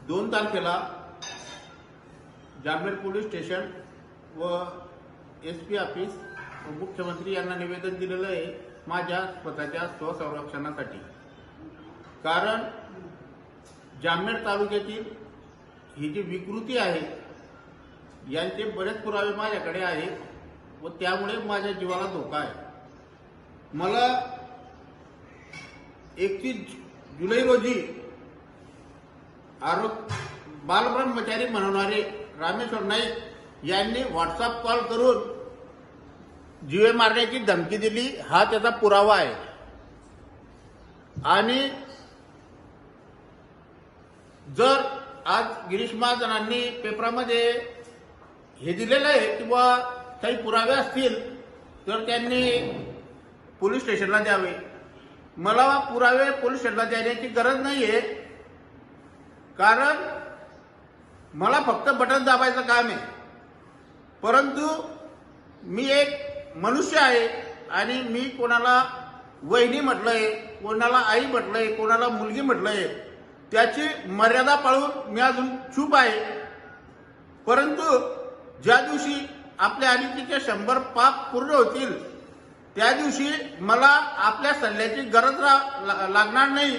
2 तारखेला Jamner police station व SP office व मुख्यमंत्री यांना निवेदन दिलेलं आहे माझ्या स्वतःच्या स्वसंरक्षणासाठी। कारण जामनेर तालुक्यातील ही जी विकृती आहे यांचे बरेच पुरावे माझ्याकडे आहेत व त्यामुळे माझ्या जीवाला धोका आहे। मला 31 जुलै रोजी बालब्रह्मचारी म्हणणारे रामेश्वर नाईक यांनी व्हॉट्सअप कॉल करून जीवे मारण्याची धमकी दिली, हा त्याचा पुरावा आहे। आणि जर आज गिरीश महाजनांनी पेपरामध्ये हे दिलेलं आहे किंवा काही पुरावे असतील तर त्यांनी पोलीस स्टेशनला द्यावे। मला पुरावे पोलीस स्टेशनला देण्याची गरज नाहीये, कारण मला फक्त बटन दाबायचं काम आहे। परंतु मी एक मनुष्य आहे आणि मी कोणाला वहिनी म्हटलंय, कोणाला आई म्हटलंय, कोणाला मुलगी म्हटलंय, त्याची मर्यादा पाळून मी अजून चूप आहे। परंतु ज्या दिवशी आपल्या अनितीचे 100 पाप पूर्ण होतील त्या दिवशी मला आपल्या सल्ल्याची गरज लागणार नाही।